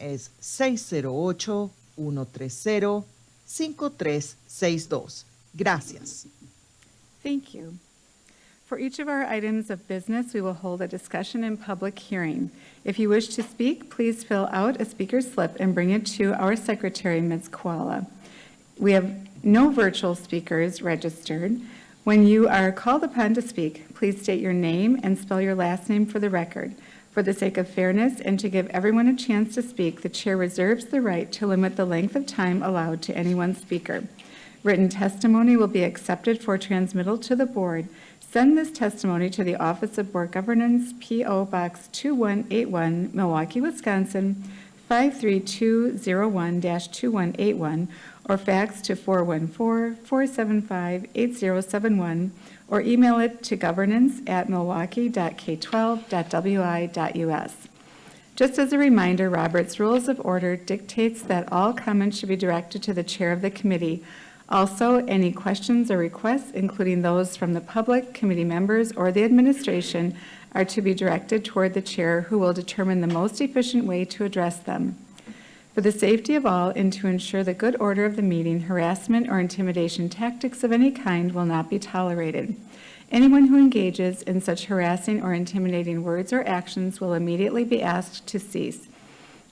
es 608-130-5362. Gracias. Thank you. For each of our items of business, we will hold a discussion and public hearing. If you wish to speak, please fill out a speaker's slip and bring it to our secretary, Ms. Koala. We have no virtual speakers registered. When you are called upon to speak, please state your name and spell your last name for the record. For the sake of fairness and to give everyone a chance to speak, the chair reserves the right to limit the length of time allowed to any one speaker. Written testimony will be accepted for transmittal to the board. Send this testimony to the Office of Board Governance, P.O. Box 2181, Milwaukee, Wisconsin, 53201-2181, or fax to 414-475-8071, or email it to governance@milwaukee.k12.wi.us. Just as a reminder, Robert's Rules of Order dictates that all comments should be directed to the chair of the committee. Also, any questions or requests, including those from the public, committee members, or the administration, are to be directed toward the chair, who will determine the most efficient way to address them. For the safety of all and to ensure the good order of the meeting, harassment or intimidation tactics of any kind will not be tolerated. Anyone who engages in such harassing or intimidating words or actions will immediately be asked to cease.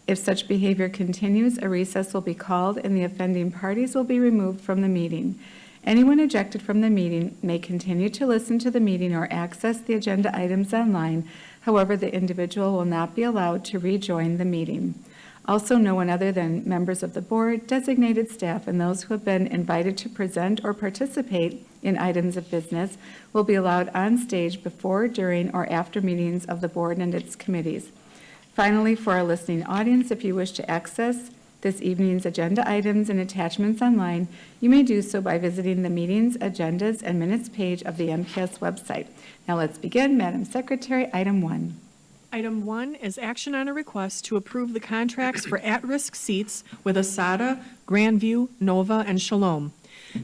If such behavior continues, a recess will be called and the offending parties will be removed from the meeting. Anyone ejected from the meeting may continue to listen to the meeting or access the agenda items online. However, the individual will not be allowed to rejoin the meeting. Also, no one other than members of the board, designated staff, and those who have been invited to present or participate in items of business will be allowed on stage before, during, or after meetings of the board and its committees. Finally, for our listening audience, if you wish to access this evening's agenda items and attachments online, you may do so by visiting the meetings, agendas, and minutes page of the MPS website. Now let's begin. Madam Secretary, item 1. Item 1 is action on a request to approve the contracts for at-risk seats with ASADA, Grandview, Nova, and Shalom.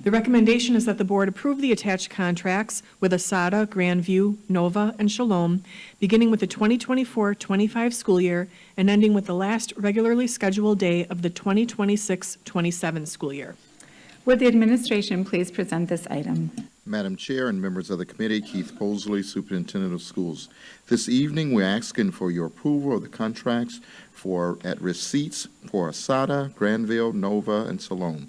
The recommendation is that the board approve the attached contracts with ASADA, Grandview, Nova, and Shalom, beginning with the 2024-25 school year and ending with the last regularly scheduled day of the 2026-27 school year. Would the administration please present this item? Madam Chair and members of the committee, Keith Posley, Superintendent of Schools. This evening, we're asking for your approval of the contracts for at-risk seats for ASADA, Grandville, Nova, and Shalom.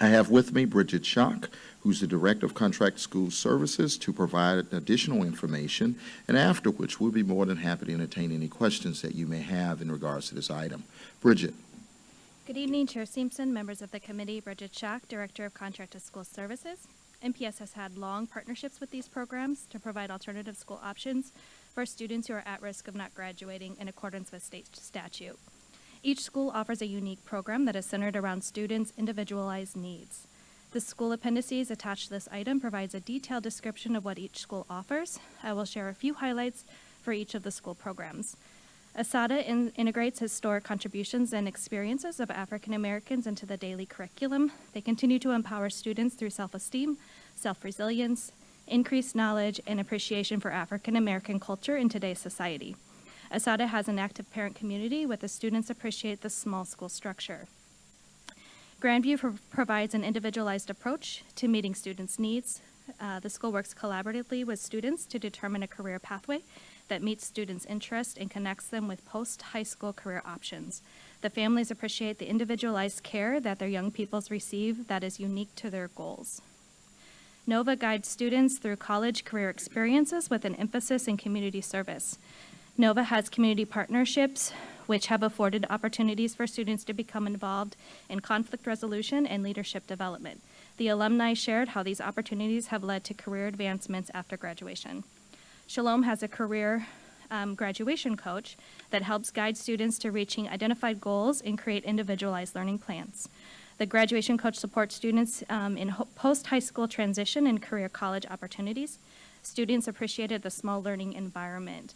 I have with me Bridget Schock, who's the Director of Contract School Services, to provide additional information, and after which we'll be more than happy to entertain any questions that you may have in regards to this item. Bridget. Good evening, Chair Simpson, members of the committee. Bridget Schock, Director of Contract to School Services. MPS has had long partnerships with these programs to provide alternative school options for students who are at risk of not graduating in accordance with state statute. Each school offers a unique program that is centered around students' individualized needs. The school appendices attached to this item provides a detailed description of what each school offers. I will share a few highlights for each of the school programs. ASADA integrates historic contributions and experiences of African Americans into the daily curriculum. They continue to empower students through self-esteem, self-resilience, increased knowledge, and appreciation for African American culture in today's society. ASADA has an active parent community with the students appreciate the small school structure. Grandview provides an individualized approach to meeting students' needs. The school works collaboratively with students to determine a career pathway that meets students' interests and connects them with post-high school career options. The families appreciate the individualized care that their young peoples receive that is unique to their goals. Nova guides students through college career experiences with an emphasis in community service. Nova has community partnerships which have afforded opportunities for students to become involved in conflict resolution and leadership development. The alumni shared how these opportunities have led to career advancements after graduation. Shalom has a career graduation coach that helps guide students to reaching identified goals and create individualized learning plans. The graduation coach supports students in post-high school transition and career college opportunities. Students appreciated the small learning environment.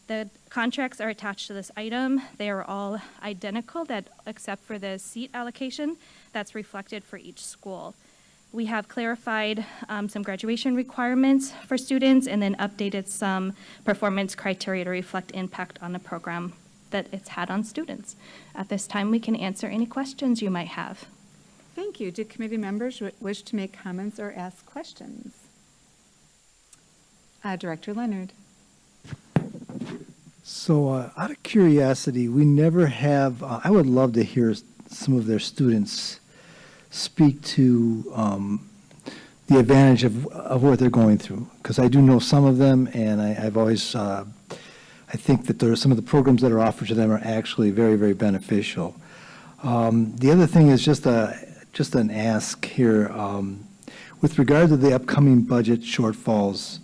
The contracts are attached to this item. They are all identical except for the seat allocation that's reflected for each school. We have clarified some graduation requirements for students and then updated some performance criteria to reflect impact on the program. that it's had on students. At this time, we can answer any questions you might have. Thank you. Do committee members wish to make comments or ask questions? Director Leonard. So out of curiosity, we never have, I would love to hear some of their students speak to the advantage of what they're going through, because I do know some of them, and I've always, I think that there are some of the programs that are offered to them are actually very, very beneficial. The other thing is just an ask here. With regard to the upcoming budget shortfalls,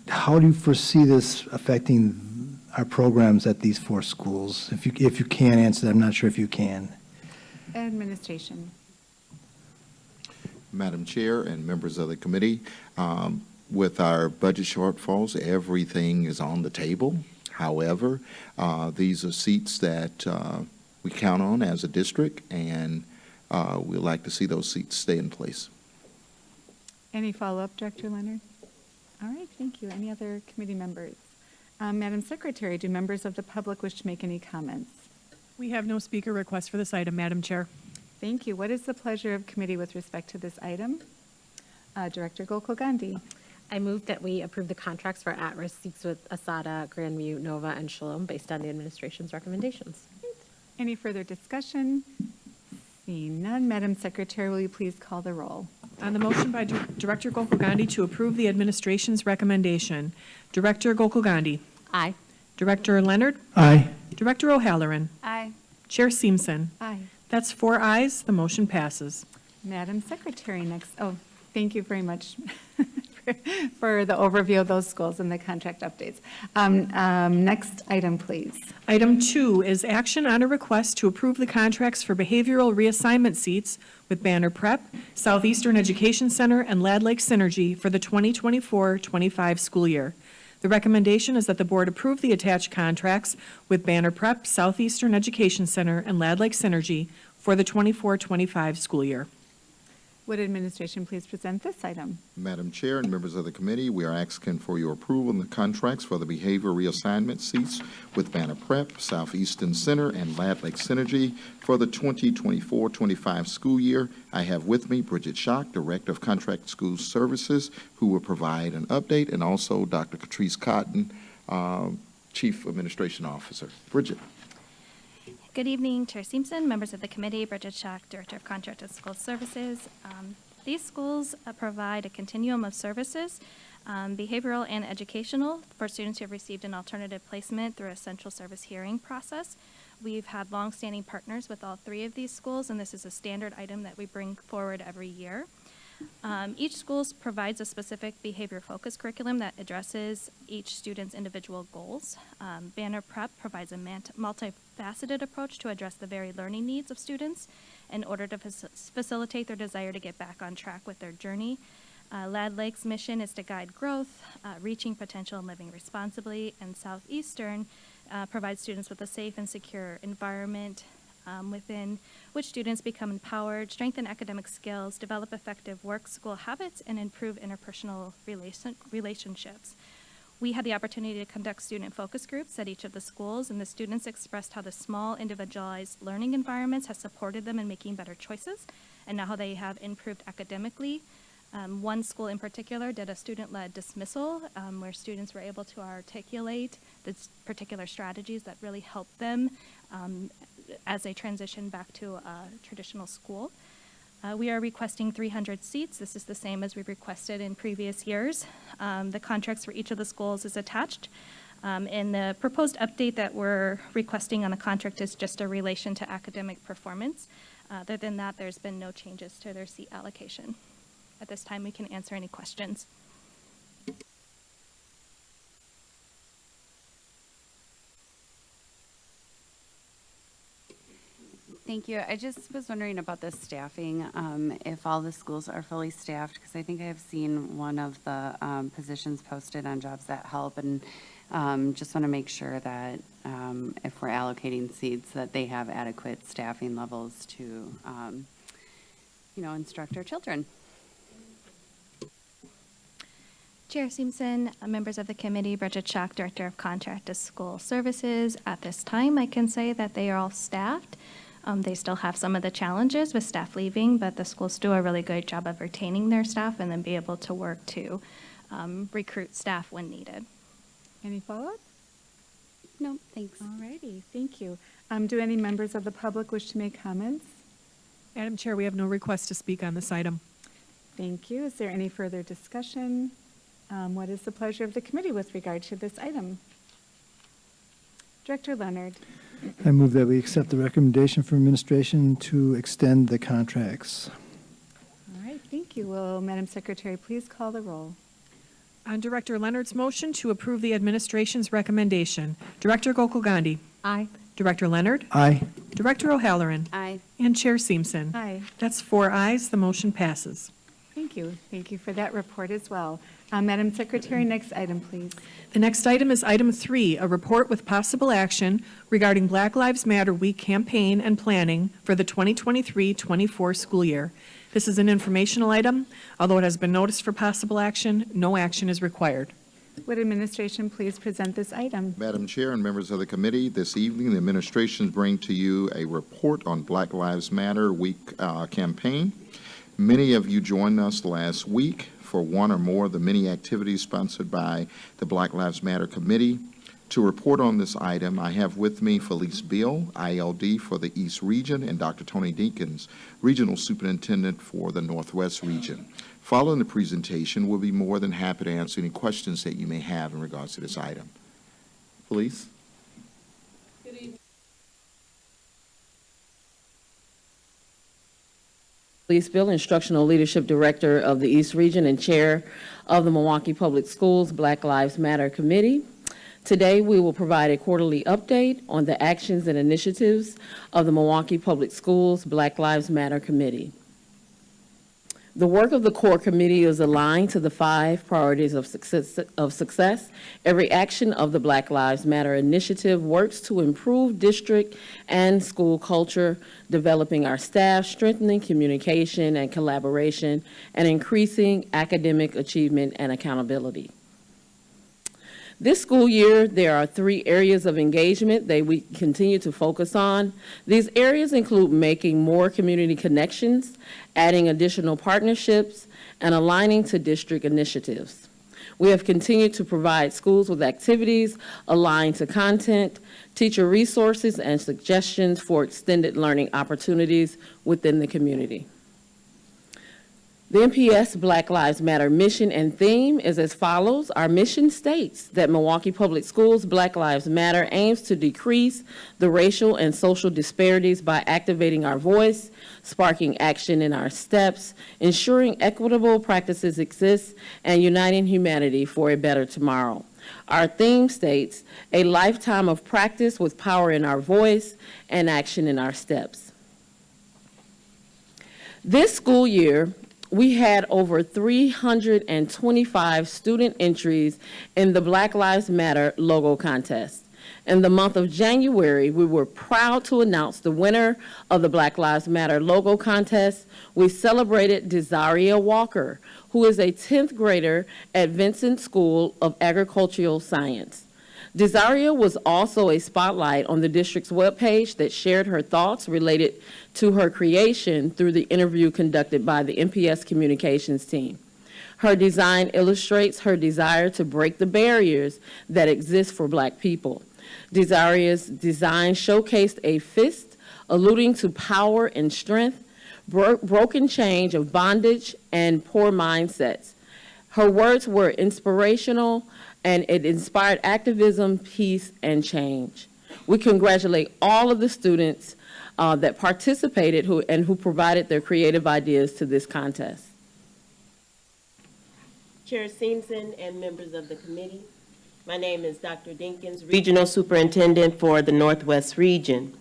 how do you foresee this affecting our programs at these 4 schools? If you can answer that, I'm not sure if you can. Administration. Madam Chair and members of the committee, with our budget shortfalls, everything is on the table. However, these are seats that we count on as a district, and we'd like to see those seats stay in place. Any follow-up, Director Leonard? All right, thank you. Any other committee members? Madam Secretary, do members of the public wish to make any comments? We have no speaker requests for this item, Madam Chair. Thank you. What is the pleasure of committee with respect to this item? Director Gokul-Gandhi. I move that we approve the contracts for at-risk seats with ASADA, Grandview, Nova, and Shalom based on the administration's recommendations. Any further discussion? Seeing none, Madam Secretary, will you please call the roll? On the motion by Director Gokul-Gandhi to approve the administration's recommendation, Director Gokul-Gandhi. Aye. Director Leonard. Aye. Director O'Halloran. Aye. Chair Seamson. Aye. That's 4 ayes. The motion passes. Madam Secretary, next. Oh, thank you very much for the overview of those schools and the contract updates. Next item, please. Item 2 is action on a request to approve the contracts for behavioral reassignment seats with Banner Prep, Southeastern Education Center, and Lad Lake Synergy for the 2024-25 school year. The recommendation is that the board approve the attached contracts with Banner Prep, Southeastern Education Center, and Lad Lake Synergy for the 24-25 school year. Would administration please present this item? Madam Chair and members of the committee, we are asking for your approval on the contracts for the behavior reassignment seats with Banner Prep, Southeastern Center, and Lad Lake Synergy for the 2024-25 school year. I have with me Bridget Schock, Director of Contract School Services, who will provide an update, and also Dr. Catrice Cotton, Chief Administration Officer. Bridget. Good evening, Chair Seamson, members of the committee, Bridget Schock, Director of Contracted School Services. These schools provide a continuum of services, behavioral and educational, for students who have received an alternative placement through a central service hearing process. We've had longstanding partners with all 3 of these schools, and this is a standard item that we bring forward every year. Each school provides a specific behavior-focused curriculum that addresses each student's individual goals. Banner Prep provides a multifaceted approach to address the varied learning needs of students in order to facilitate their desire to get back on track with their journey. Lad Lake's mission is to guide growth, reaching potential and living responsibly, and Southeastern provides students with a safe and secure environment within which students become empowered, strengthen academic skills, develop effective work-school habits, and improve interpersonal relationships. We had the opportunity to conduct student focus groups at each of the schools, and the students expressed how the small, individualized learning environments has supported them in making better choices, and now how they have improved academically. One school in particular did a student-led dismissal where students were able to articulate the particular strategies that really helped them as they transition back to a traditional school. We are requesting 300 seats. This is the same as we requested in previous years. The contracts for each of the schools is attached. And the proposed update that we're requesting on the contract is just a relation to academic performance. Other than that, there's been no changes to their seat allocation. At this time, we can answer any questions. Thank you. I just was wondering about the staffing, if all the schools are fully staffed, because I think I have seen one of the positions posted on Jobs That Help, and just want to make sure that if we're allocating seats, that they have adequate staffing levels to, instruct our children. Chair Simpson, members of the committee, Bridget Schock, Director of Contract to School Services. At this time, I can say that they are all staffed. They still have some of the challenges with staff leaving, but the schools do a really good job of retaining their staff and then be able to work to recruit staff when needed. Any follow-up? No, thanks. All righty, thank you. Do any members of the public wish to make comments? Madam Chair, we have no request to speak on this item. Thank you. Is there any further discussion? What is the pleasure of the committee with regard to this item? Director Leonard. I move that we accept the recommendation from administration to extend the contracts. All right, thank you. Will Madam Secretary please call the roll? On Director Leonard's motion to approve the administration's recommendation, Director Gokul Gandhi. Aye. Director Leonard. Aye. Director O'Halloran. Aye. And Chair Simpson. Aye. That's 4 ayes. The motion passes. Thank you. Thank you for that report as well. Madam Secretary, next item, please. The next item is item 3, a report with possible action regarding Black Lives Matter Week campaign and planning for the 2023-24 school year. This is an informational item. Although it has been noticed for possible action, no action is required. Would administration please present this item? Madam Chair and members of the committee, this evening, the administration bring to you a report on Black Lives Matter Week campaign. Many of you joined us last week for one or more of the many activities sponsored by the Black Lives Matter Committee. To report on this item, I have with me Felice Beal, ILD for the East Region, and Dr. Tony Dinkins, Regional Superintendent for the Northwest Region. Following the presentation, we'll be more than happy to answer any questions that you may have in regards to this item. Felice? Felice Beal, Instructional Leadership Director of the East Region and Chair of the Milwaukee Public Schools Black Lives Matter Committee. Today, we will provide a quarterly update on the actions and initiatives of the Milwaukee Public Schools Black Lives Matter Committee. The work of the core committee is aligned to the 5 priorities of success. Every action of the Black Lives Matter initiative works to improve district and school culture, developing our staff, strengthening communication and collaboration, and increasing academic achievement and accountability. This school year, there are 3 areas of engagement that we continue to focus on. These areas include making more community connections, adding additional partnerships, and aligning to district initiatives. We have continued to provide schools with activities aligned to content, teacher resources, and suggestions for extended learning opportunities within the community. The MPS Black Lives Matter mission and theme is as follows. Our mission states that Milwaukee Public Schools Black Lives Matter aims to decrease the racial and social disparities by activating our voice, sparking action in our steps, ensuring equitable practices exist, and uniting humanity for a better tomorrow. Our theme states a lifetime of practice with power in our voice and action in our steps. This school year, we had over 325 student entries in the Black Lives Matter logo contest. In the month of January, we were proud to announce the winner of the Black Lives Matter logo contest. We celebrated Desaria Walker, who is a 10th grader at Vincent School of Agricultural Science. Desaria was also a spotlight on the district's webpage that shared her thoughts related to her creation through the interview conducted by the MPS communications team. Her design illustrates her desire to break the barriers that exist for Black people. Desaria's design showcased a fist, alluding to power and strength, broken chains of bondage, and poor mindsets. Her words were inspirational, and it inspired activism, peace, and change. We congratulate all of the students that participated who provided their creative ideas to this contest. Chair Simpson and members of the committee, my name is Dr. Dinkins, Regional Superintendent for the Northwest Region.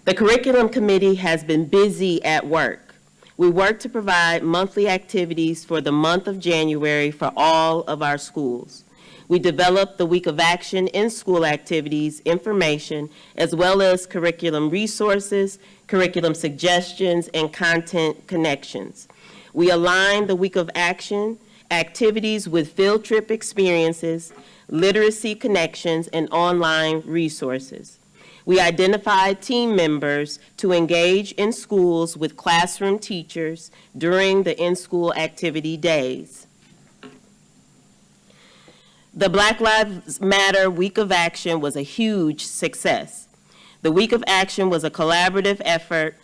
The Curriculum Committee has been busy at work. We work to provide monthly activities for the month of January for all of our schools. We developed the Week of Action in School activities, information, as well as curriculum resources, curriculum suggestions, and content connections. We aligned the Week of Action activities with field trip experiences, literacy connections, and online resources. We identified team members to engage in schools with classroom teachers during the in-school activity days. The Black Lives Matter Week of Action was a huge success. The Week of Action was a collaborative effort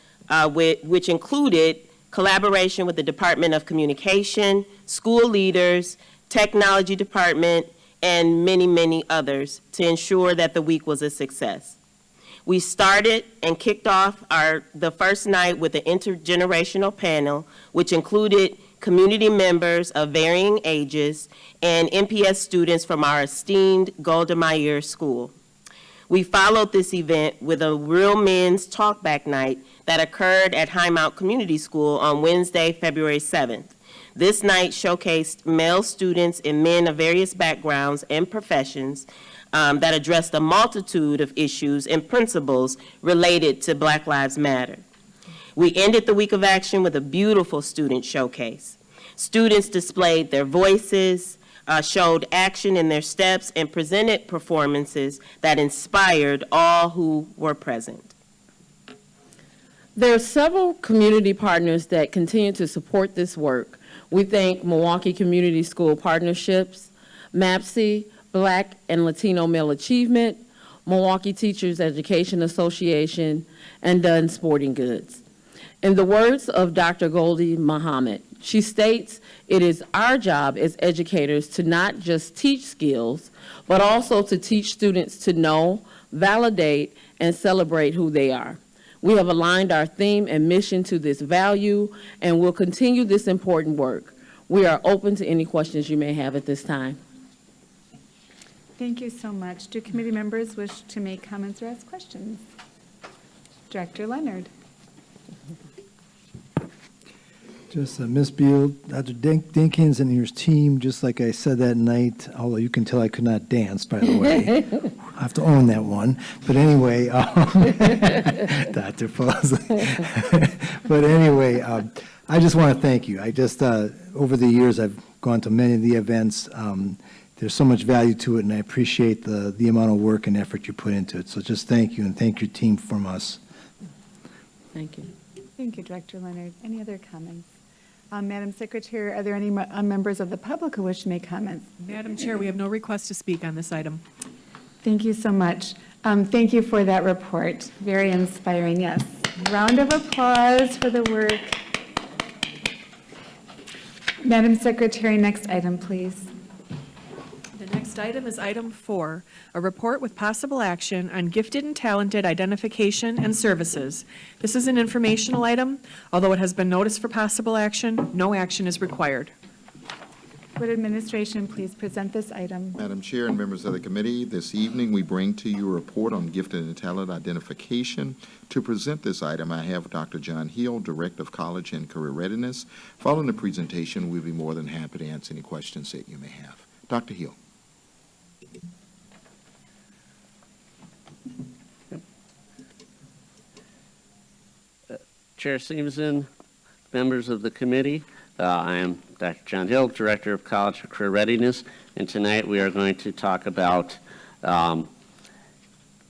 which included collaboration with the Department of Communication, school leaders, technology department, and many, many others to ensure that the week was a success. We started and kicked off the first night with an intergenerational panel, which included community members of varying ages and MPS students from our esteemed Golda Meir School. We followed this event with a Real Men's Talkback Night that occurred at Highmount Community School on Wednesday, February 7th. This night showcased male students and men of various backgrounds and professions that addressed a multitude of issues and principles related to Black Lives Matter. We ended the Week of Action with a beautiful student showcase. Students displayed their voices, showed action in their steps, and presented performances that inspired all who were present. There are several community partners that continue to support this work. We thank Milwaukee Community School Partnerships, MAPSI, Black and Latino Male Achievement, Milwaukee Teachers Education Association, and Dunn Sporting Goods. In the words of Dr. Goldie Muhammad, she states, "It is our job as educators to not just teach skills, but also to teach students to know, validate, and celebrate who they are. We have aligned our theme and mission to this value and will continue this important work. We are open to any questions you may have at this time." Thank you so much. Do committee members wish to make comments or ask questions? Director Leonard. Just Ms. Beal, Dr. Dinkins and your team, just like I said that night, although you can tell I could not dance, by the way. I have to own that one. But anyway, Dr. Fosley. But anyway, I just want to thank you. I just, over the years, I've gone to many of the events. There's so much value to it, and I appreciate the amount of work and effort you put into it. So just thank you, and thank your team from us. Thank you. Thank you, Director Leonard. Any other comments? Madam Secretary, are there any members of the public who wish to make comments? Madam Chair, we have no request to speak on this item. Thank you so much. Thank you for that report. Very inspiring, yes. Round of applause for the work. Madam Secretary, next item, please. The next item is item 4, a report with possible action on gifted and talented identification and services. This is an informational item. Although it has been noticed for possible action, no action is required. Would administration please present this item? Madam Chair and members of the committee, this evening we bring to you a report on gifted and talent identification. To present this item, I have Dr. John Hill, Director of College and Career Readiness. Following the presentation, we'll be more than happy to answer any questions that you may have. Dr. Hill. Chair Stevenson, members of the committee, I am Dr. John Hill, Director of College and Career Readiness, and tonight we are going to talk about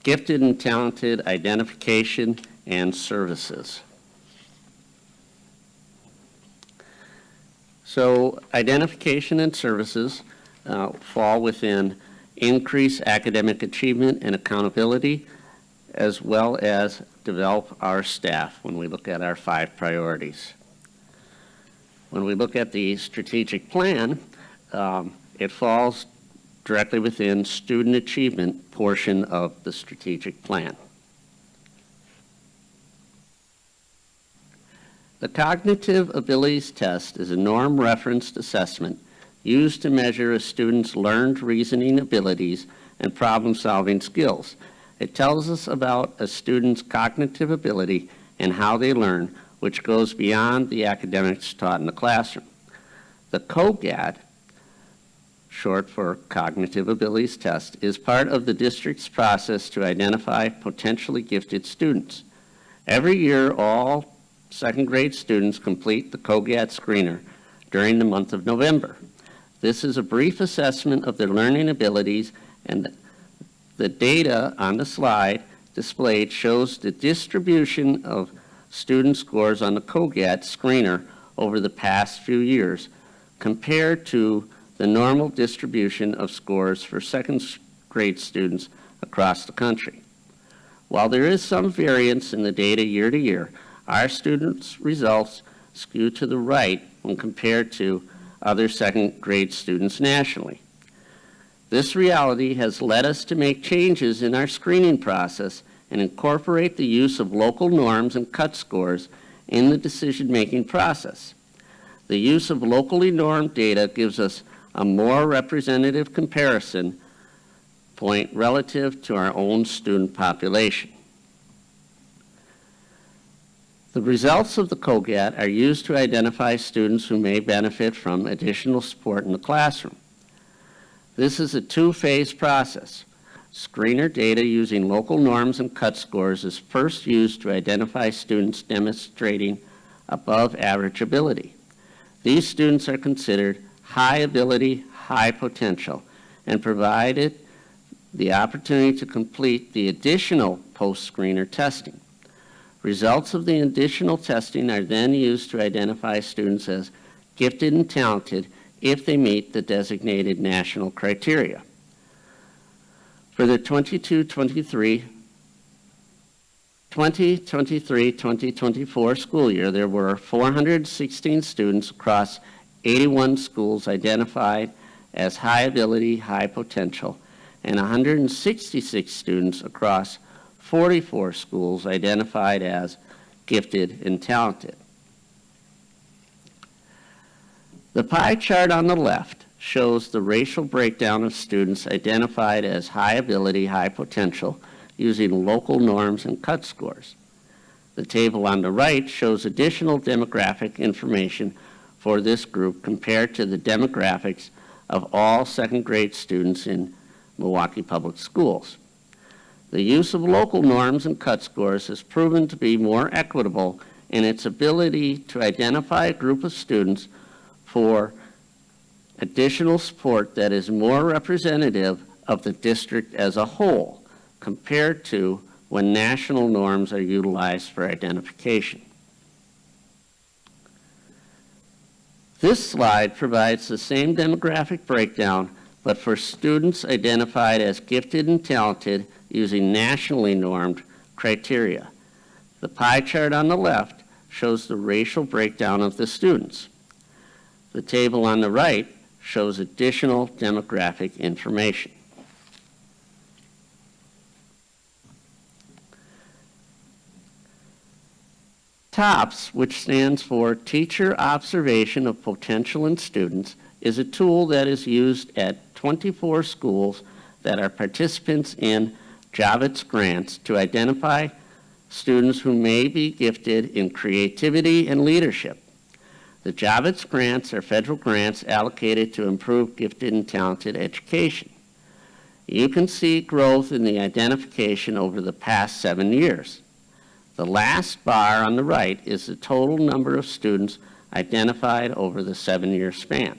gifted and talented identification and services. So identification and services fall within increase academic achievement and accountability, as well as develop our staff when we look at our 5 priorities. When we look at the strategic plan, it falls directly within student achievement portion of the strategic plan. The Cognitive Abilities Test is a norm-referenced assessment used to measure a student's learned reasoning abilities and problem-solving skills. It tells us about a student's cognitive ability and how they learn, which goes beyond the academics taught in the classroom. The COGAT, short for Cognitive Abilities Test, is part of the district's process to identify potentially gifted students. Every year, all second grade students complete the COGAT screener during the month of November. This is a brief assessment of their learning abilities, and the data on the slide displayed shows the distribution of student scores on the COGAT screener over the past few years compared to the normal distribution of scores for second grade students across the country. While there is some variance in the data year to year, our students' results skew to the right when compared to other second grade students nationally. This reality has led us to make changes in our screening process and incorporate the use of local norms and cut scores in the decision-making process. The use of locally normed data gives us a more representative comparison point relative to our own student population. The results of the COGAT are used to identify students who may benefit from additional support in the classroom. This is a two-phase process. Screener data using local norms and cut scores is first used to identify students demonstrating above average ability. These students are considered high ability, high potential, and provided the opportunity to complete the additional post-screener testing. Results of the additional testing are then used to identify students as gifted and talented if they meet the designated national criteria. For the 2023-2024 school year, there were 416 students across 81 schools identified as high ability, high potential, and 166 students across 44 schools identified as gifted and talented. The pie chart on the left shows the racial breakdown of students identified as high ability, high potential using local norms and cut scores. The table on the right shows additional demographic information for this group compared to the demographics of all second grade students in Milwaukee Public Schools. The use of local norms and cut scores has proven to be more equitable in its ability to identify a group of students for additional support that is more representative of the district as a whole compared to when national norms are utilized for identification. This slide provides the same demographic breakdown, but for students identified as gifted and talented using nationally normed criteria. The pie chart on the left shows the racial breakdown of the students. The table on the right shows additional demographic information. TOPS, which stands for Teacher Observation of Potential in Students, is a tool that is used at 24 schools that are participants in Javits grants to identify students who may be gifted in creativity and leadership. The Javits grants are federal grants allocated to improve gifted and talented education. You can see growth in the identification over the past 7 years. The last bar on the right is the total number of students identified over the 7-year span.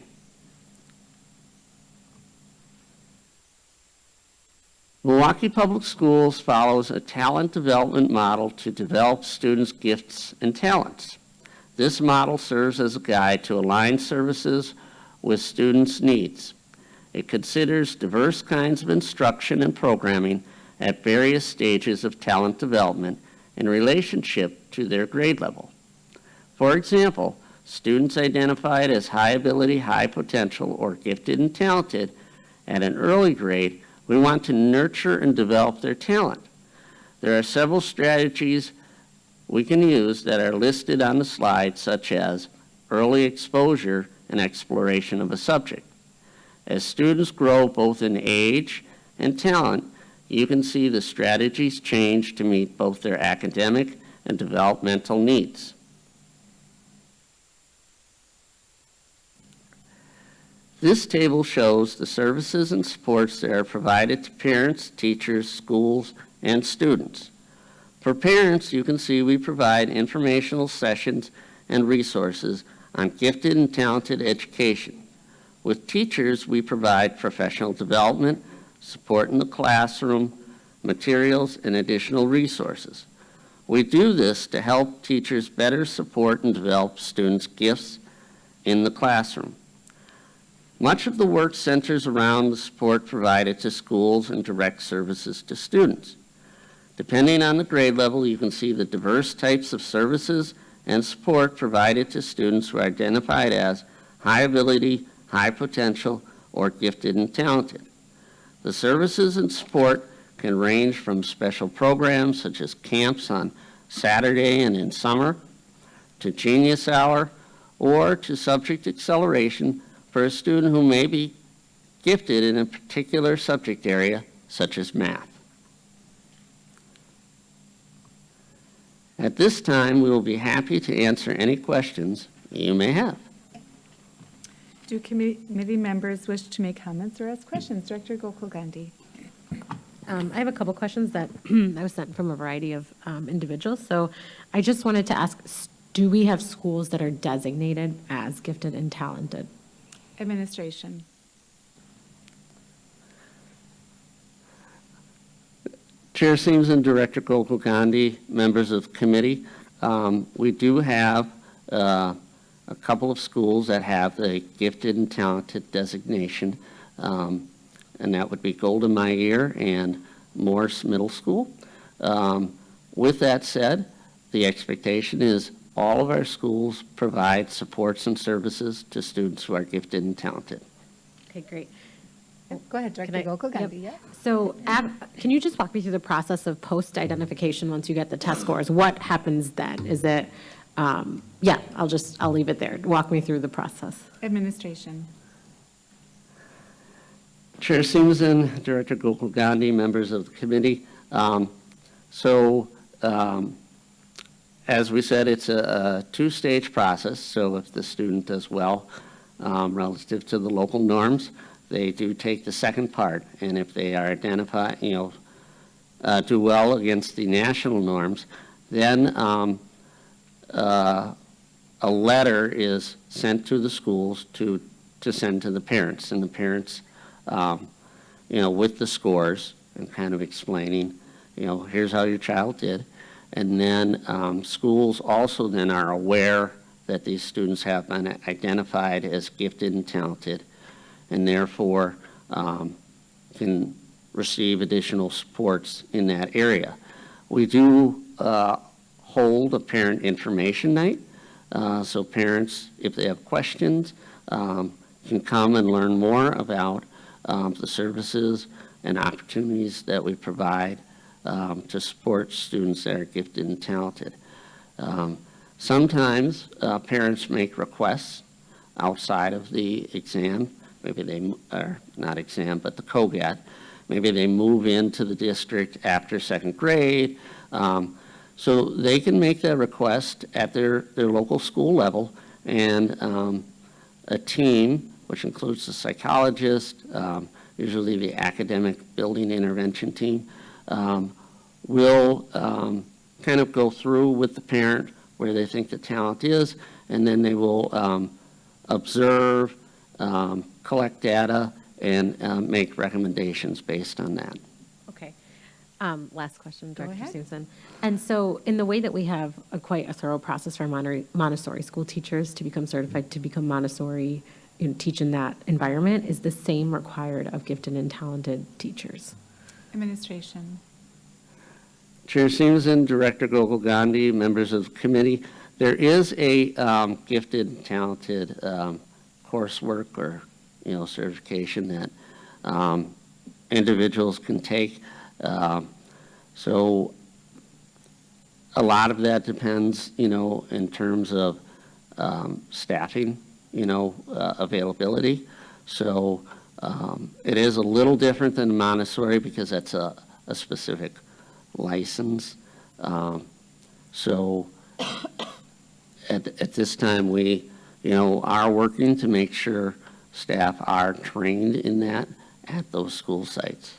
Milwaukee Public Schools follows a talent development model to develop students' gifts and talents. This model serves as a guide to align services with students' needs. It considers diverse kinds of instruction and programming at various stages of talent development in relationship to their grade level. For example, students identified as high ability, high potential, or gifted and talented at an early grade, we want to nurture and develop their talent. There are several strategies we can use that are listed on the slide, such as early exposure and exploration of a subject. As students grow both in age and talent, you can see the strategies change to meet both their academic and developmental needs. This table shows the services and supports that are provided to parents, teachers, schools, and students. For parents, you can see we provide informational sessions and resources on gifted and talented education. With teachers, we provide professional development, support in the classroom, materials, and additional resources. We do this to help teachers better support and develop students' gifts in the classroom. Much of the work centers around the support provided to schools and direct services to students. Depending on the grade level, you can see the diverse types of services and support provided to students who are identified as high ability, high potential, or gifted and talented. The services and support can range from special programs such as camps on Saturday and in summer, to Genius Hour, or to subject acceleration for a student who may be gifted in a particular subject area, such as math. At this time, we will be happy to answer any questions you may have. Do committee members wish to make comments or ask questions? Director Gokul Gandhi. I have a couple questions that I was sent from a variety of individuals. So I just wanted to ask, do we have schools that are designated as gifted and talented? Administration. Chair Seams and Director Gokul Gandhi, members of the committee, we do have a couple of schools that have the gifted and talented designation, and that would be Golden Meyer and Morse Middle School. With that said, the expectation is all of our schools provide supports and services to students who are gifted and talented. Okay, great. Go ahead, Director Gokul Gandhi. Yep. Yeah. So can you just walk me through the process of post-identification once you get the test scores? What happens then? Is it, yeah, I'll leave it there. Walk me through the process. Administration. Chair Seams and Director Gokul Gandhi, members of the committee. As we said, it's a two-stage process. So if the student does well relative to the local norms, they do take the second part. And if they are identified, do well against the national norms, then a letter is sent to the schools to send to the parents. And the parents, with the scores and kind of explaining, here's how your child did. And then schools also then are aware that these students have been identified as gifted and talented, and therefore can receive additional supports in that area. We do hold a parent information night, so parents, if they have questions, can come and learn more about the services and opportunities that we provide to support students that are gifted and talented. Sometimes parents make requests outside of the exam. Maybe they are not exam, but the COGAT. Maybe they move into the district after second grade. So they can make that request at their local school level, and a team, which includes the psychologist, usually the academic building intervention team, will kind of go through with the parent where they think the talent is, and then they will observe, collect data, and make recommendations based on that. Okay. Last question, Director ahead. Simpson. And so in the way that we have quite a thorough process for Montessori school teachers to become certified to become Montessori, teach in that environment, is the same required of gifted and talented teachers? Administration. Chair Seams and Director Gokul Gandhi, members of the committee, there is a gifted and talented coursework or certification that individuals can take. So a lot of that depends, in terms of staffing, availability. So it is a little different than Montessori because that's a specific license. So at this time, we, are working to make sure staff are trained in that at those school sites.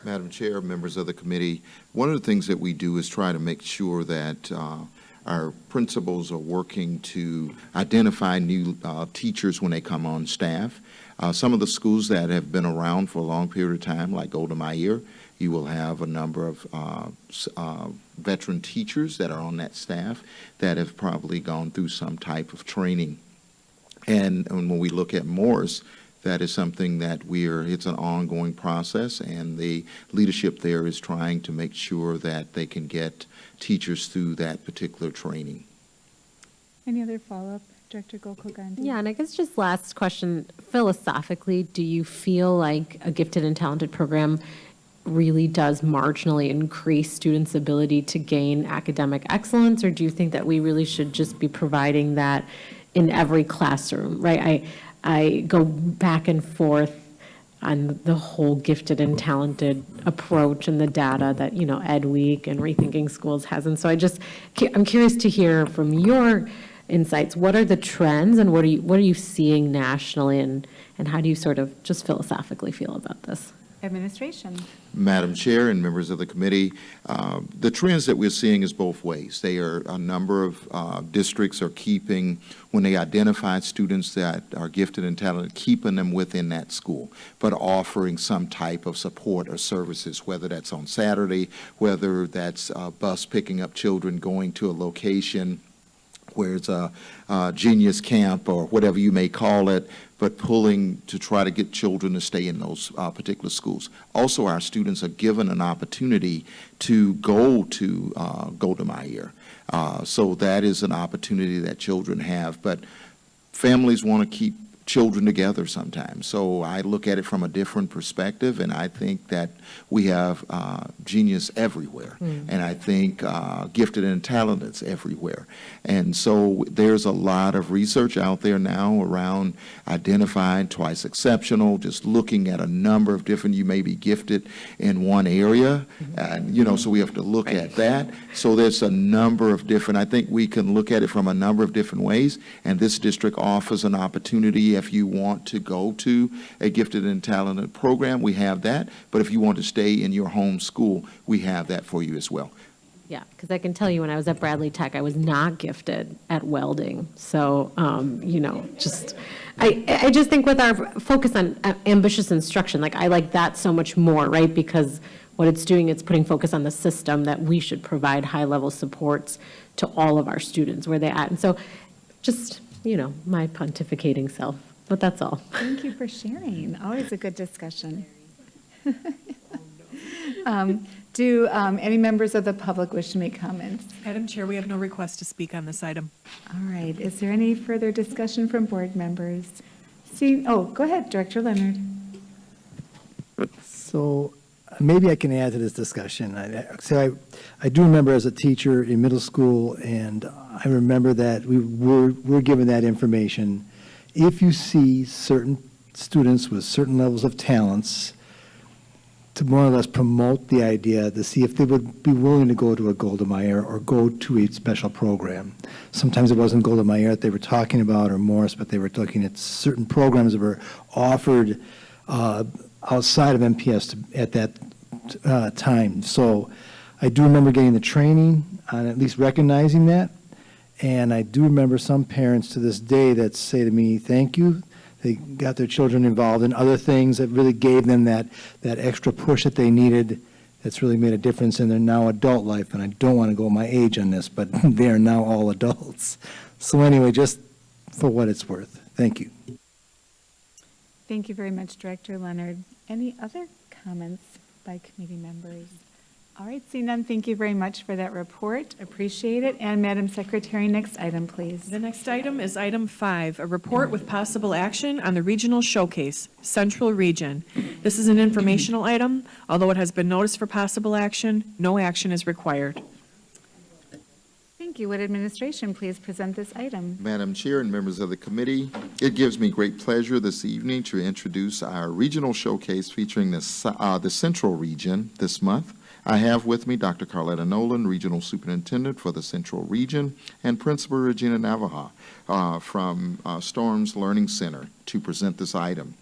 Madam Chair, members of the committee, one of the things that we do is try to make sure that our principals are working to identify new teachers when they come on staff. Some of the schools that have been around for a long period of time, like Golda Meir, you will have a number of veteran teachers that are on that staff that have probably gone through some type of training. And when we look at Morris, that is something that it's an ongoing process, and the leadership there is trying to make sure that they can get teachers through that particular training. Any other follow-up, Director Gokul-Gandhi? Yeah, and I guess just last question, philosophically, do you feel like a gifted and talented program really does marginally increase students' ability to gain academic excellence, or do you think that we really should just be providing that in every classroom, right? I go back and forth on the whole gifted and talented approach and the data that, Ed Week and Rethinking Schools has. And so I'm curious to hear from your insights. What are the trends, and what are you seeing nationally, and how do you sort of just philosophically feel about this? Administration. Madam Chair and members of the committee, the trends that we're seeing is both ways. A number of districts are keeping, when they identify students that are gifted and talented, keeping them within that school, but offering some type of support or services, whether that's on Saturday, whether that's a bus picking up children going to a location where it's a genius camp or whatever you may call it, but pulling to try to get children to stay in those particular schools. Also, our students are given an opportunity to go to Golda Meir. So that is an opportunity that children have, but families want to keep children together sometimes. So I look at it from a different perspective, and I think that we have genius everywhere, and I think gifted and talented everywhere. And so there's a lot of research out there now around identifying twice exceptional, just looking at a number of different, you may be gifted in one area, and so we have to look at that. So there's a number of different, I think we can look at it from a number of different ways, and this district offers an opportunity. If you want to go to a gifted and talented program, we have that. But if you want to stay in your home school, we have that for you as well. Yeah, because I can tell you when I was at Bradley Tech, I was not gifted at welding. So, I just think with our focus on ambitious instruction, like I like that so much more, right? Because what it's doing, it's putting focus on the system that we should provide high-level supports to all of our students where they're at. And so just, my pontificating self, but that's all. Thank you for sharing. Always a good discussion. Do any members of the public wish to make comments? Madam Chair, we have no request to speak on this item. All right. Is there any further discussion from board members? Go ahead, Director Leonard. So maybe I can add to this discussion. I do remember as a teacher in middle school, and I remember that we were given that information. If you see certain students with certain levels of talents, to more or less promote the idea to see if they would be willing to go to a Golda Meir or go to a special program. Sometimes it wasn't Golda Meir that they were talking about or Morris, but they were looking at certain programs that were offered outside of MPS at that time. So I do remember getting the training on at least recognizing that. And I do remember some parents to this day that say to me, thank you. They got their children involved in other things that really gave them that extra push that they needed. That's really made a difference in their now adult life. And I don't want to go my age on this, but they are now all adults. So anyway, just for what it's worth. Thank you. Thank you very much, Director Leonard. Any other comments by committee members? All right, seeing none, thank you very much for that report. Appreciate it. And Madam Secretary, next item, please. The next item is item 5, a report with possible action on the regional showcase, Central Region. This is an informational item. Although it has been noticed for possible action, no action is required. Thank you. Would administration please present this item? Madam Chair and members of the committee, it gives me great pleasure this evening to introduce our regional showcase featuring the Central Region this month. I have with me Dr. Carletta Nolan, Regional Superintendent for the Central Region, and Principal Regina Navaja from Storms Learning Center to present this item.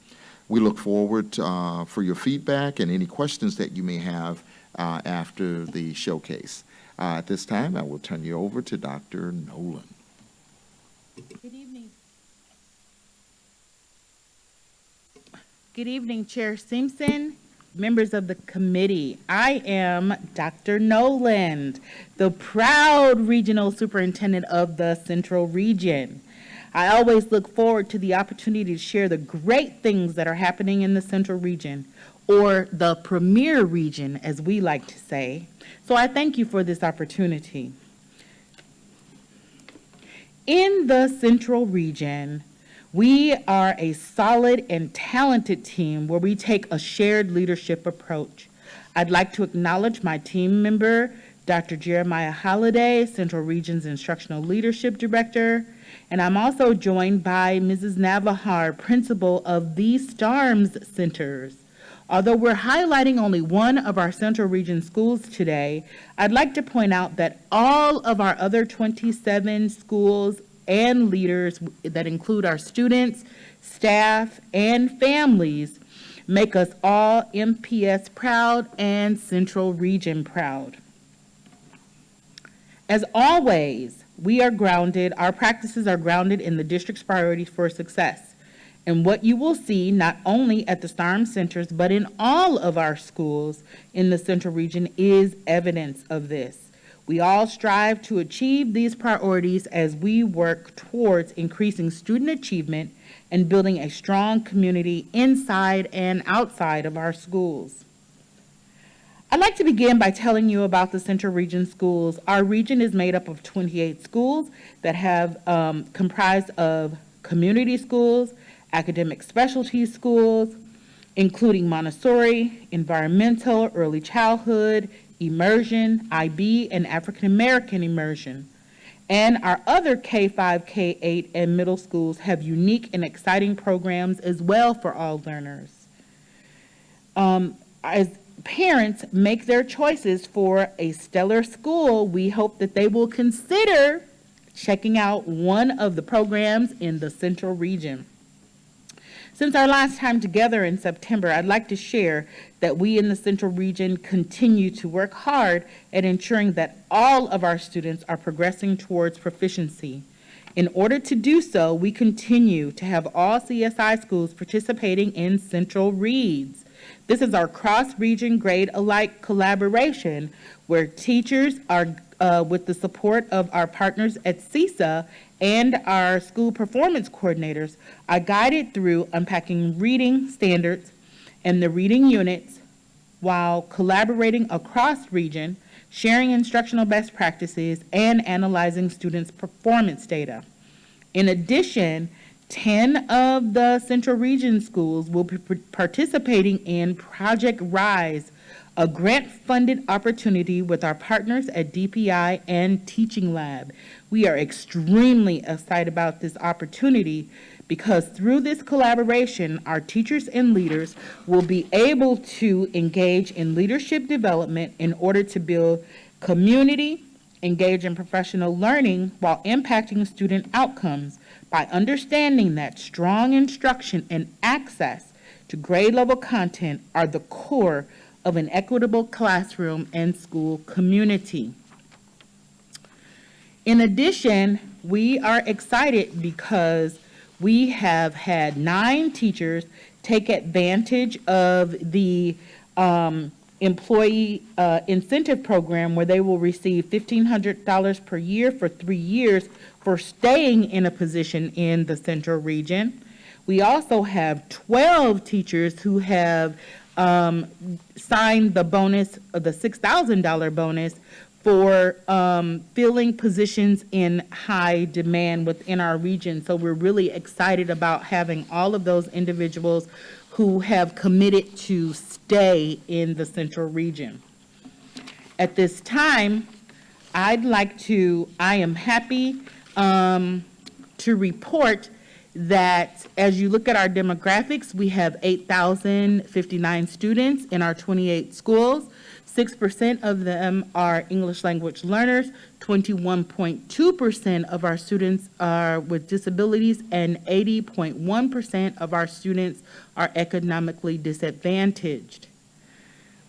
We look forward for your feedback and any questions that you may have after the showcase. At this time, I will turn you over to Dr. Nolan. Good evening. Good evening, Chair Simpson, members of the committee. I am Dr. Noland, the proud regional superintendent of the Central Region. I always look forward to the opportunity to share the great things that are happening in the Central Region, or the premier region, as we like to say. So I thank you for this opportunity. In the Central Region, we are a solid and talented team where we take a shared leadership approach. I'd like to acknowledge my team member, Dr. Jeremiah Holliday, Central Region's Instructional Leadership Director, and I'm also joined by Mrs. Navahar, Principal of the STARMS Centers. Although we're highlighting only one of our Central Region schools today, I'd like to point out that all of our other 27 schools and leaders that include our students, staff, and families make us all MPS proud and Central Region proud. As always, our practices are grounded in the district's priorities for success. And what you will see not only at the STARM centers, but in all of our schools in the Central Region is evidence of this. We all strive to achieve these priorities as we work towards increasing student achievement and building a strong community inside and outside of our schools. I'd like to begin by telling you about the Central Region schools. Our region is made up of 28 schools that have comprised of community schools, academic specialty schools, including Montessori, environmental, early childhood, immersion, IB, and African American immersion. And our other K-5, K-8, and middle schools have unique and exciting programs as well for all learners. As parents make their choices for a stellar school, we hope that they will consider checking out one of the programs in the Central Region. Since our last time together in September, I'd like to share that we in the Central Region continue to work hard at ensuring that all of our students are progressing towards proficiency. In order to do so, we continue to have all CSI schools participating in Central Reads. This is our cross-region grade-alike collaboration where teachers are, with the support of our partners at CISA and our school performance coordinators, are guided through unpacking reading standards and the reading units while collaborating across region, sharing instructional best practices, and analyzing students' performance data. In addition, 10 of the Central Region schools will be participating in Project RISE, a grant-funded opportunity with our partners at DPI and Teaching Lab. We are extremely excited about this opportunity because through this collaboration, our teachers and leaders will be able to engage in leadership development in order to build community, engage in professional learning while impacting student outcomes by understanding that strong instruction and access to grade-level content are the core of an equitable classroom and school community. In addition, we are excited because we have had 9 teachers take advantage of the employee incentive program where they will receive $1,500 per year for 3 years for staying in a position in the Central Region. We also have 12 teachers who have signed the bonus, the $6,000 bonus for filling positions in high demand within our region. So we're really excited about having all of those individuals who have committed to stay in the Central Region. At this time, I am happy to report that as you look at our demographics, we have 8,059 students in our 28 schools. 6% of them are English language learners, 21.2% of our students are with disabilities, and 80.1% of our students are economically disadvantaged.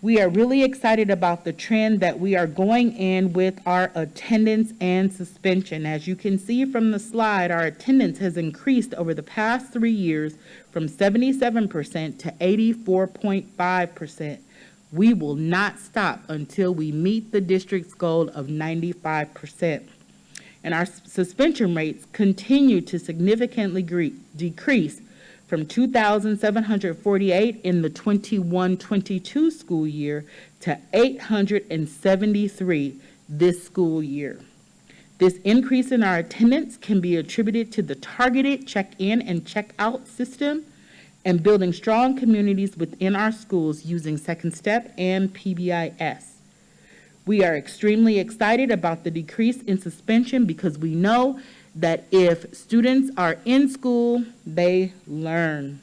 We are really excited about the trend that we are going in with our attendance and suspension. As you can see from the slide, our attendance has increased over the past 3 years from 77% to 84.5%. We will not stop until we meet the district's goal of 95%. And our suspension rates continue to significantly decrease from 2,748 in the 21-22 school year to 873 this school year. This increase in our attendance can be attributed to the targeted check-in and check-out system and building strong communities within our schools using Second Step and PBIS. We are extremely excited about the decrease in suspension because we know that if students are in school, they learn.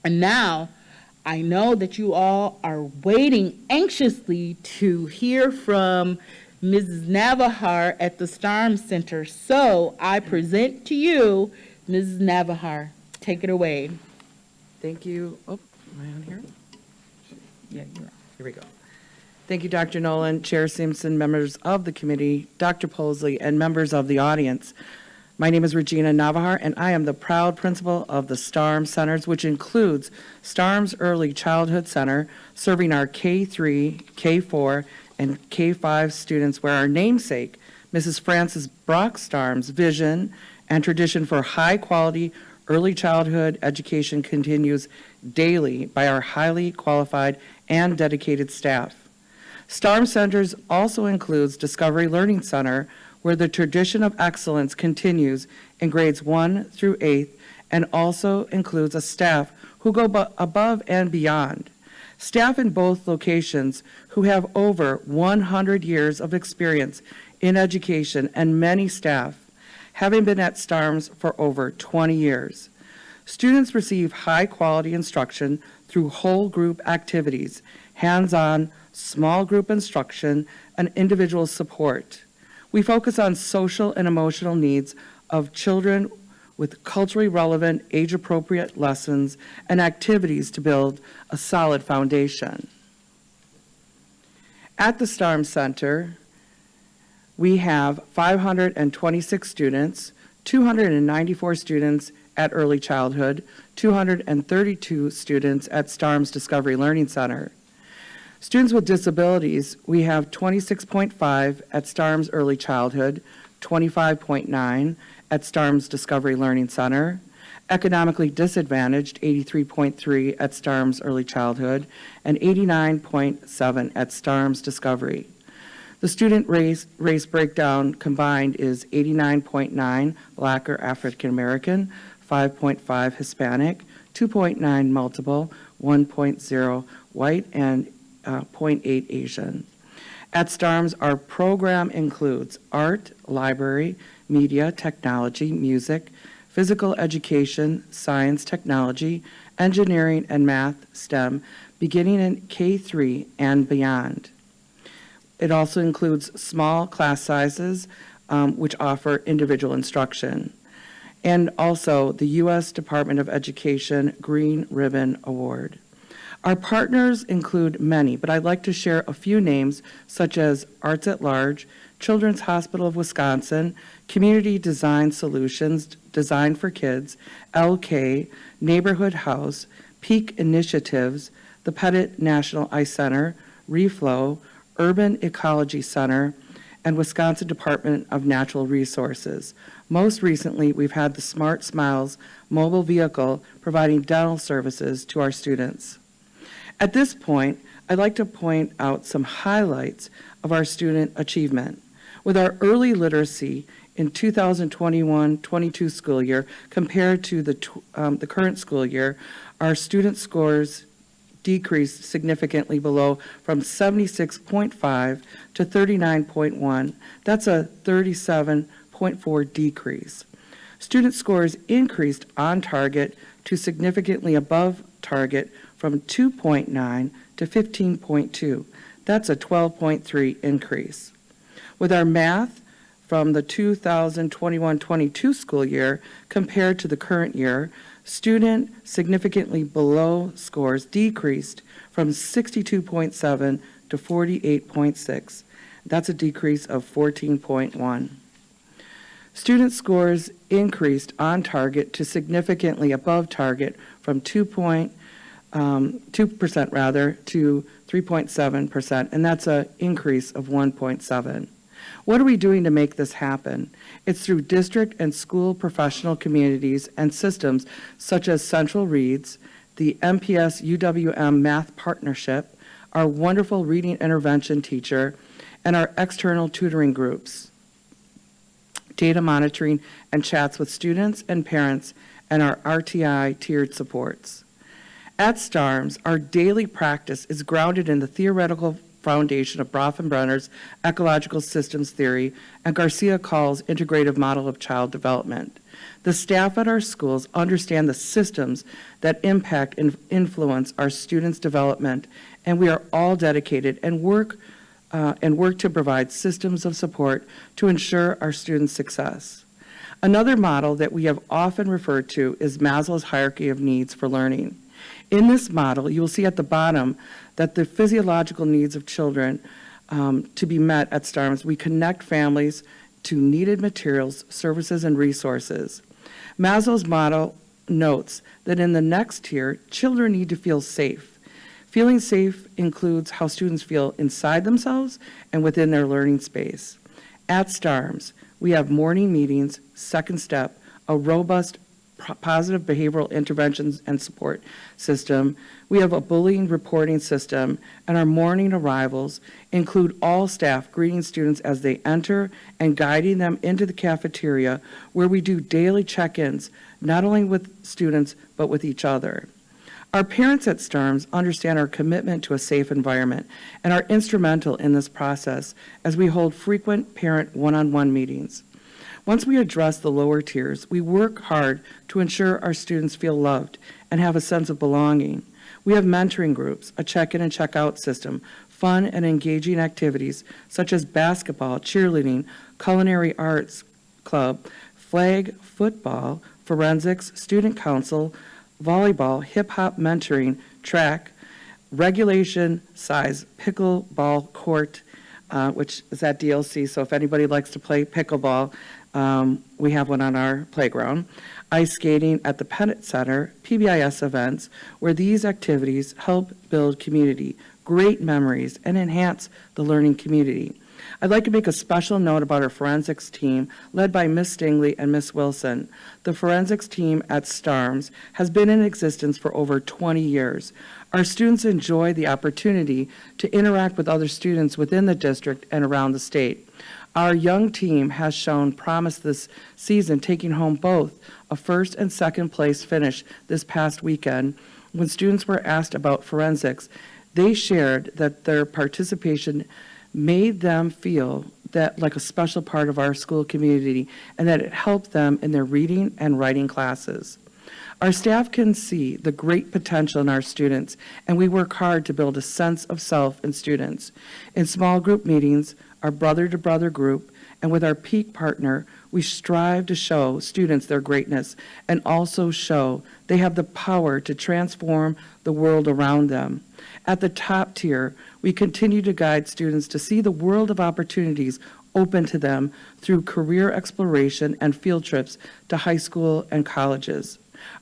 And now, I know that you all are waiting anxiously to hear from Mrs. Navahar at the STARM Center. So I present to you Mrs. Navahar. Take it away. Thank you. Oh, am I on here? Yeah, you're on. Here we go. Thank you, Dr. Nolan, Chair Simpson, members of the committee, Dr. Posley, and members of the audience. My name is Regina Navahar, and I am the proud principal of the STARM Centers, which includes STARM's Early Childhood Center, serving our K3, K4, and K5 students, where our namesake, Mrs. Frances Brock STARM's vision and tradition for high-quality early childhood education continues daily by our highly qualified and dedicated staff. STARM Centers also includes Discovery Learning Center, where the tradition of excellence continues in grades 1 through 8th, and also includes a staff who go above and beyond. Staff in both locations who have over 100 years of experience in education, and many staff having been at STARMS for over 20 years. Students receive high-quality instruction through whole group activities, hands-on, small group instruction, and individual support. We focus on social and emotional needs of children with culturally relevant, age-appropriate lessons and activities to build a solid foundation. At the STARM Center, we have 526 students, 294 students at early childhood, 232 students at STARM's Discovery Learning Center. Students with disabilities, we have 26.5 at STARM's Early Childhood, 25.9 at STARM's Discovery Learning Center, economically disadvantaged, 83.3 at STARM's Early Childhood, and 89.7 at STARM's Discovery. The student race breakdown combined is 89.9 Black or African American, 5.5 Hispanic, 2.9 multiple, 1.0 white, and 0.8 Asian. At STARMS, our program includes art, library, media, technology, music, physical education, science, technology, engineering, and math, STEM, beginning in K3 and beyond. It also includes small class sizes, which offer individual instruction, and also the U.S. Department of Education Green Ribbon Award. Our partners include many, but I'd like to share a few names, such as Arts at Large, Children's Hospital of Wisconsin, Community Design Solutions, Design for Kids, LK, Neighborhood House, Peak Initiatives, the Pettit National Ice Center, Reflow, Urban Ecology Center, and Wisconsin Department of Natural Resources. Most recently, we've had the Smart Smiles mobile vehicle providing dental services to our students. At this point, I'd like to point out some highlights of our student achievement. With our early literacy in 2021-22 school year compared to the current school year, our student scores decreased significantly below from 76.5 to 39.1. That's a 37.4 decrease. Student scores increased on target to significantly above target from 2.9 to 15.2. That's a 12.3 increase. With our math from the 2021-22 school year compared to the current year, Student significantly below scores decreased from 62.7 to 48.6. That's a decrease of 14.1. Student scores increased on target to significantly above target from 2% to 3.7%, and that's an increase of 1.7. What are we doing to make this happen? It's through district and school professional communities and systems such as Central Reads, the MPS UWM Math Partnership, our wonderful reading intervention teacher, and our external tutoring groups, data monitoring and chats with students and parents, and our RTI tiered supports. At STARMS, our daily practice is grounded in the theoretical foundation of Brofenbrenner's ecological systems theory and Garcia Call's integrative model of child development. The staff at our schools understand the systems that impact and influence our students' development, and we are all dedicated and work to provide systems of support to ensure our students' success. Another model that we have often referred to is Maslow's hierarchy of needs for learning. In this model, you will see at the bottom that the physiological needs of children to be met at STARMS, we connect families to needed materials, services, and resources. Maslow's model notes that in the next tier, children need to feel safe. Feeling safe includes how students feel inside themselves and within their learning space. At STARMS, we have morning meetings, second step, a robust positive behavioral interventions and support system. We have a bullying reporting system, and our morning arrivals include all staff greeting students as they enter and guiding them into the cafeteria, where we do daily check-ins, not only with students, but with each other. Our parents at STARMS understand our commitment to a safe environment and are instrumental in this process as we hold frequent parent one-on-one meetings. Once we address the lower tiers, we work hard to ensure our students feel loved and have a sense of belonging. We have mentoring groups, a check-in and check-out system, fun and engaging activities such as basketball, cheerleading, culinary arts club, flag football, forensics, student council, volleyball, hip-hop mentoring, track, regulation size pickleball court, which is at DLC, so if anybody likes to play pickleball, we have one on our playground. Ice skating at the Pettit Center, PBIS events, where these activities help build community, great memories, and enhance the learning community. I'd like to make a special note about our forensics team, led by Ms. Stingley and Ms. Wilson. The forensics team at STARMS has been in existence for over 20 years. Our students enjoy the opportunity to interact with other students within the district and around the state. Our young team has shown promise this season, taking home both a first and second place finish this past weekend. When students were asked about forensics, they shared that their participation made them feel that like a special part of our school community and that it helped them in their reading and writing classes. Our staff can see the great potential in our students, and we work hard to build a sense of self in students. In small group meetings, our brother-to-brother group, and with our peak partner, we strive to show students their greatness and also show they have the power to transform the world around them. At the top tier, we continue to guide students to see the world of opportunities open to them through career exploration and field trips to high school and colleges.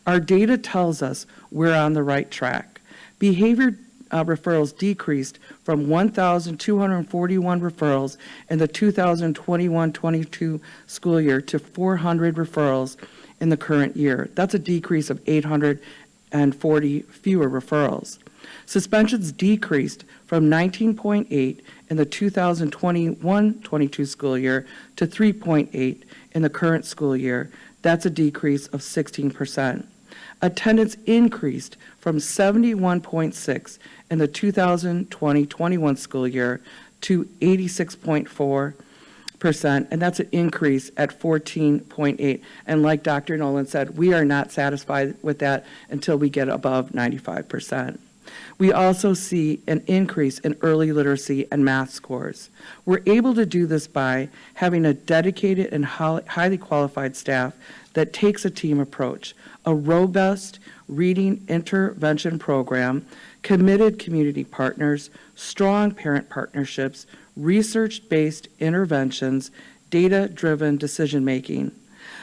Our data tells us we're on the right track. Behavior referrals decreased from 1,241 referrals in the 2021-22 school year to 400 referrals in the current year. That's a decrease of 840 fewer referrals. Suspensions decreased from 19.8 in the 2021-22 school year to 3.8 in the current school year. That's a decrease of 16%. Attendance increased from 71.6 in the 2020-21 school year to 86.4%, and that's an increase at 14.8. And like Dr. Nolan said, we are not satisfied with that until we get above 95%. We also see an increase in early literacy and math scores. We're able to do this by having a dedicated and highly qualified staff that takes a team approach, a robust reading intervention program, committed community partners, strong parent partnerships, research-based interventions, data-driven decision-making.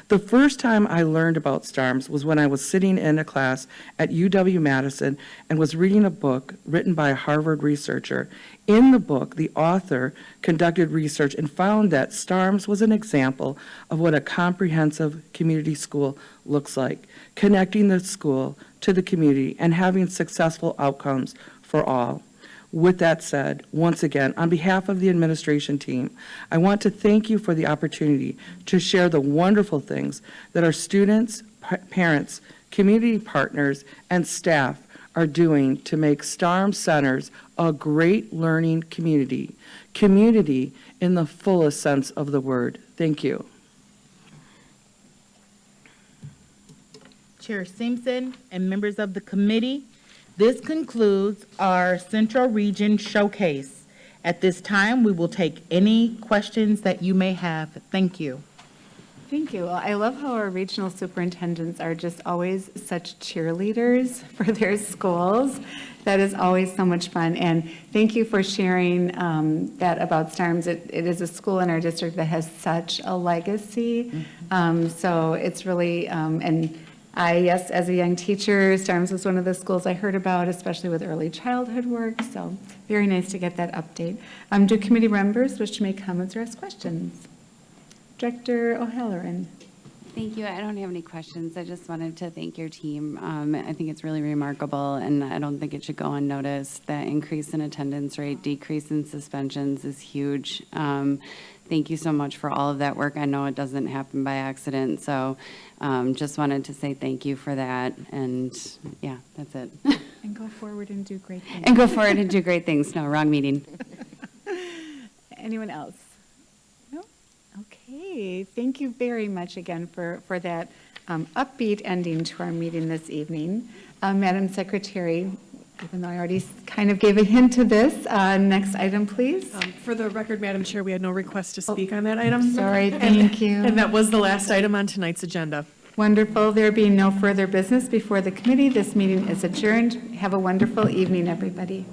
The first time I learned about STARMS was when I was sitting in a class at UW-Madison and was reading a book written by a Harvard researcher. In the book, the author conducted research and found that STARMS was an example of what a comprehensive community school looks like, connecting the school to the community and having successful outcomes for all. With that said, once again, on behalf of the administration team, I want to thank you for the opportunity to share the wonderful things that our students, parents, community partners, and staff are doing to make STARMS centers a great learning community in the fullest sense of the word. Thank you. Chair Simpson and members of the committee, this concludes our Central Region Showcase. At this time, we will take any questions that you may have. Thank you. Thank you. Well, I love how our regional superintendents are just always such cheerleaders for their schools. That is always so much fun. And thank you for sharing that about STARMS. It is a school in our district that has such a legacy. So it's really, and yes, as a young teacher, STARMS was one of the schools I heard about, especially with early childhood work. So very nice to get that update. Do committee members wish to make comments or ask questions? Director O'Halloran. Thank you. I don't have any questions. I just wanted to thank your team. I think it's really remarkable, and I don't think it should go unnoticed. That increase in attendance rate, decrease in suspensions is huge. Thank you so much for all of that work. I know it doesn't happen by accident, so just wanted to say thank you for that. And yeah, that's it. And go forward and do great things. And go forward and do great things. No, wrong meeting. Anyone else? No? Okay. Thank you very much again for that upbeat ending to our meeting this evening. Madam Secretary, even though I already kind of gave a hint to this, next item, please. For the record, Madam Chair, we had no request to speak on that item. Sorry, thank you. And that was the last item on tonight's agenda. Wonderful. There being no further business before the committee, this meeting is adjourned. Have a wonderful evening, everybody.